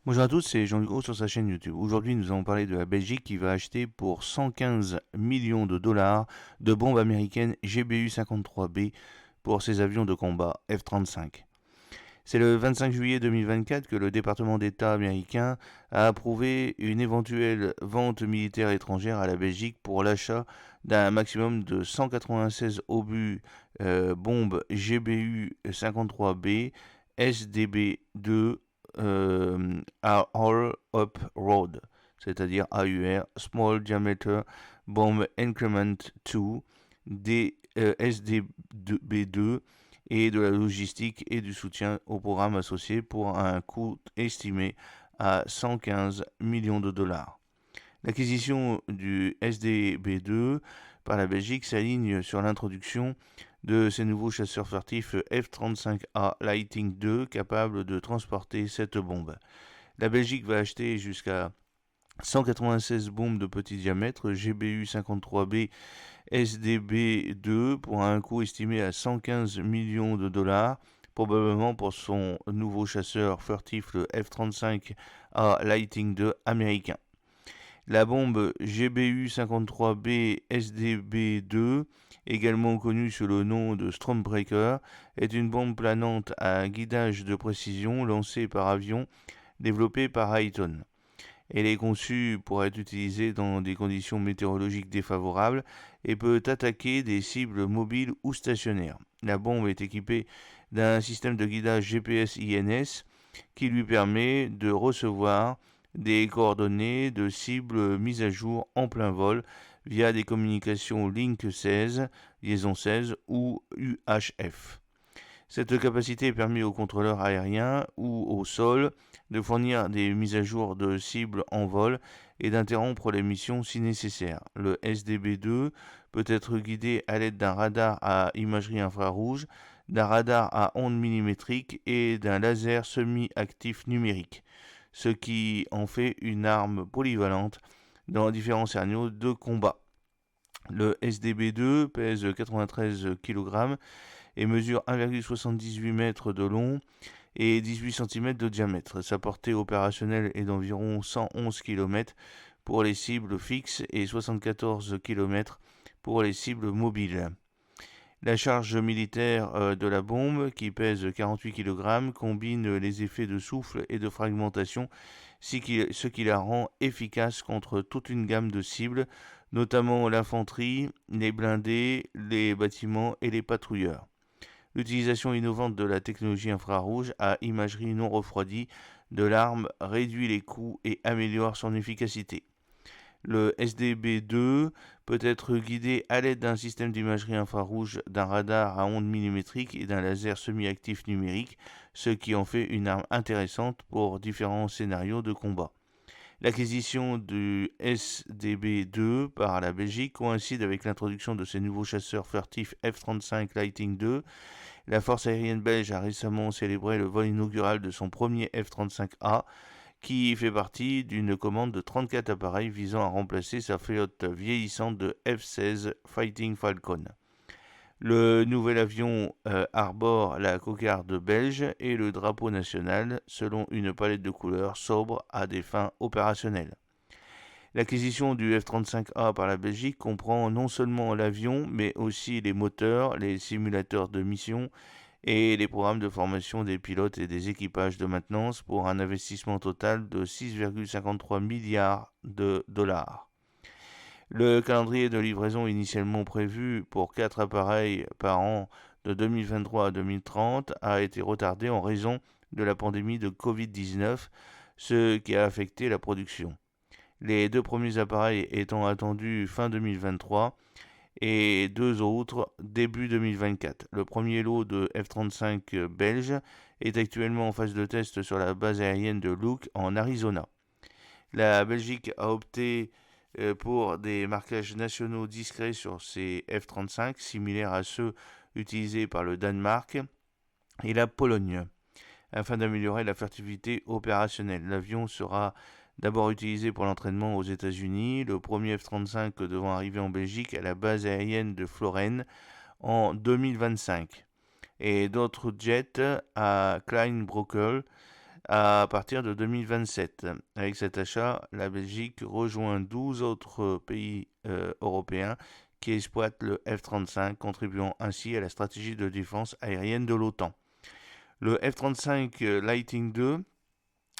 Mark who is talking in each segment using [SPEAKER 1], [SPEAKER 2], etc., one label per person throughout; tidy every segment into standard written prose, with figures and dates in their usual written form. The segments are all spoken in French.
[SPEAKER 1] Bonjour à tous, c'est Jean Hugo sur sa chaîne YouTube. Aujourd'hui, nous allons parler de la Belgique qui va acheter pour 115 millions de dollars de bombes américaines GBU-53B pour ses avions de combat F-35. C'est le 25 juillet 2024 que le département d'État américain a approuvé une éventuelle vente militaire étrangère à la Belgique pour l'achat d'un maximum de 196 obus bombes GBU-53B SDB-2 à All Up Road, c'est-à-dire AUR, Small Diameter Bomb Increment 2, SDB2, et de la logistique et du soutien au programme associé pour un coût estimé à 115 millions de dollars. L'acquisition du SDB2 par la Belgique s'aligne sur l'introduction de ces nouveaux chasseurs furtifs F-35A Lightning II capables de transporter cette bombe. La Belgique va acheter jusqu'à 196 bombes de petit diamètre GBU-53B SDB2 pour un coût estimé à 115 millions de dollars, probablement pour son nouveau chasseur furtif le F-35A Lightning II américain. La bombe GBU-53B SDB2, également connue sous le nom de Stormbreaker, est une bombe planante à guidage de précision lancée par avion développée par Highton. Elle est conçue pour être utilisée dans des conditions météorologiques défavorables et peut attaquer des cibles mobiles ou stationnaires. La bombe est équipée d'un système de guidage GPS-INS qui lui permet de recevoir des coordonnées de cibles mises à jour en plein vol via des communications Link 16, liaison 16 ou UHF. Cette capacité permet aux contrôleurs aériens ou au sol de fournir des mises à jour de cibles en vol et d'interrompre les missions si nécessaire. Le SDB-2 peut être guidé à l'aide d'un radar à imagerie infrarouge, d'un radar à ondes millimétriques et d'un laser semi-actif numérique, ce qui en fait une arme polyvalente dans différents scénarios de combat. Le SDB-2 pèse 93 kg et mesure 1,78 m de long et 18 cm de diamètre. Sa portée opérationnelle est d'environ 111 km pour les cibles fixes et 74 km pour les cibles mobiles. La charge militaire de la bombe, qui pèse 48 kg, combine les effets de souffle et de fragmentation, ce qui la rend efficace contre toute une gamme de cibles, notamment l'infanterie, les blindés, les bâtiments et les patrouilleurs. L'utilisation innovante de la technologie infrarouge à imagerie non refroidie de l'arme réduit les coûts et améliore son efficacité. Le SDB-2 peut être guidé à l'aide d'un système d'imagerie infrarouge, d'un radar à ondes millimétriques et d'un laser semi-actif numérique, ce qui en fait une arme intéressante pour différents scénarios de combat. L'acquisition du SDB-2 par la Belgique coïncide avec l'introduction de ces nouveaux chasseurs furtifs F-35 Lightning II. La force aérienne belge a récemment célébré le vol inaugural de son premier F-35A, qui fait partie d'une commande de 34 appareils visant à remplacer sa flotte vieillissante de F-16 Fighting Falcon. Le nouvel avion arbore la cocarde belge et le drapeau national selon une palette de couleurs sobre à des fins opérationnelles. L'acquisition du F-35A par la Belgique comprend non seulement l'avion, mais aussi les moteurs, les simulateurs de mission et les programmes de formation des pilotes et des équipages de maintenance pour un investissement total de 6,53 milliards de dollars. Le calendrier de livraison initialement prévu pour 4 appareils par an de 2023 à 2030 a été retardé en raison de la pandémie de Covid-19, ce qui a affecté la production. Les deux premiers appareils étant attendus fin 2023 et deux autres début 2024. Le premier lot de F-35 belge est actuellement en phase de test sur la base aérienne de Luke en Arizona. La Belgique a opté pour des marquages nationaux discrets sur ces F-35, similaires à ceux utilisés par le Danemark et la Pologne, afin d'améliorer la furtivité opérationnelle. L'avion sera d'abord utilisé pour l'entraînement aux États-Unis, le premier F-35 devant arriver en Belgique à la base aérienne de Floren en 2025, et d'autres jets à Kleinbrokel à partir de 2027. Avec cet achat, la Belgique rejoint 12 autres pays européens qui exploitent le F-35, contribuant ainsi à la stratégie de défense aérienne de l'OTAN. Le F-35 Lightning II,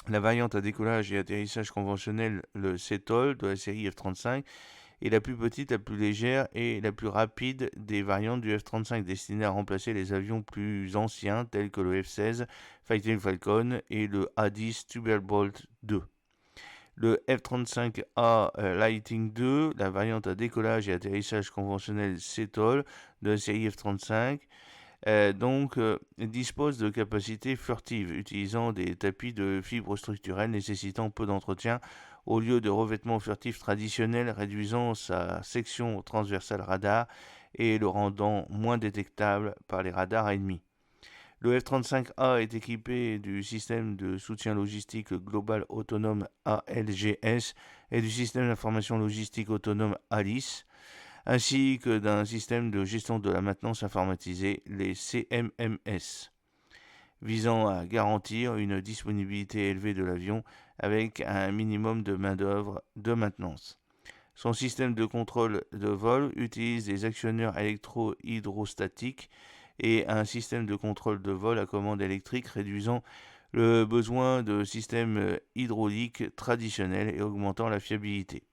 [SPEAKER 1] la variante à décollage et atterrissage conventionnel, le CTOL de la série F-35, est la plus petite, la plus légère et la plus rapide des variantes du F-35 destinées à remplacer les avions plus anciens tels que le F-16 Fighting Falcon et le A-10 Thunderbolt II. Le F-35A Lightning II, la variante à décollage et atterrissage conventionnel CTOL de la série F-35, dispose de capacités furtives, utilisant des tapis de fibres structurelles nécessitant peu d'entretien au lieu de revêtements furtifs traditionnels, réduisant sa section transversale radar et le rendant moins détectable par les radars ennemis. Le F-35A est équipé du système de soutien logistique global autonome ALGS et du système d'information logistique autonome ALICE, ainsi que d'un système de gestion de la maintenance informatisée, les CMMS, visant à garantir une disponibilité élevée de l'avion avec un minimum de main-d'œuvre de maintenance. Son système de contrôle de vol utilise des actionneurs électro-hydrostatiques et un système de contrôle de vol à commande électrique réduisant le besoin de systèmes hydrauliques traditionnels et augmentant la fiabilité.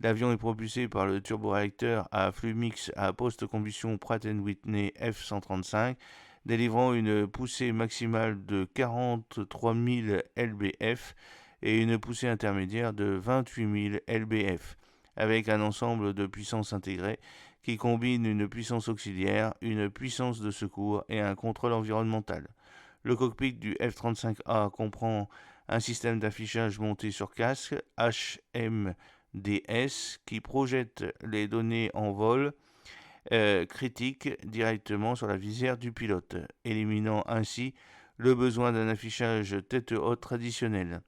[SPEAKER 1] L'avion est propulsé par le turboréacteur à flux mixte à post-combustion Pratt & Whitney F135, délivrant une poussée maximale de 43 000 lbf et une poussée intermédiaire de 28 000 lbf, avec un ensemble de puissances intégrées qui combine une puissance auxiliaire, une puissance de secours et un contrôle environnemental. Le cockpit du F-35A comprend un système d'affichage monté sur casque HMDS qui projette les données en vol critiques directement sur la visière du pilote, éliminant ainsi le besoin d'un affichage tête haute traditionnel.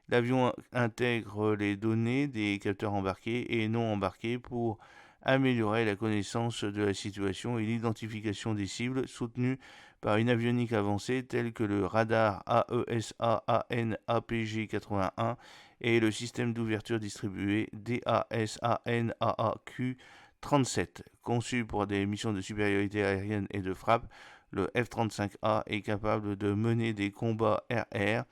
[SPEAKER 1] L'avion intègre les données des capteurs embarqués et non embarqués pour améliorer la connaissance de la situation et l'identification des cibles soutenues par une avionique avancée telle que le radar AESA-AN APG-81 et le système d'ouverture distribué DASAN-AAQ-37. Conçu pour des missions de supériorité aérienne et de frappe, le F-35A est capable de mener des combats air-air,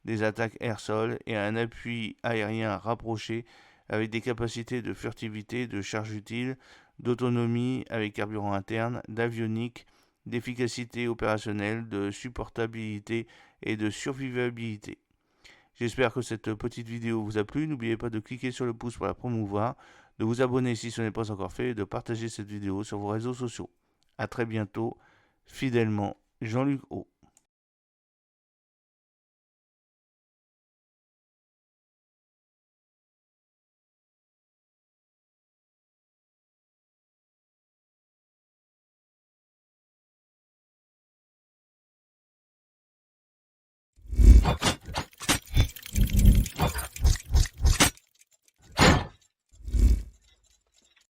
[SPEAKER 1] des attaques air-sol et un appui aérien rapproché avec des capacités de furtivité, de charge utile, d'autonomie avec carburant interne, d'avionique, d'efficacité opérationnelle, de supportabilité et de survivabilité. J'espère que cette petite vidéo vous a plu. N'oubliez pas de cliquer sur le pouce pour la promouvoir, de vous abonner si ce n'est pas encore fait et de partager cette vidéo sur vos réseaux sociaux. A très bientôt, fidèlement, Jean-Luc O.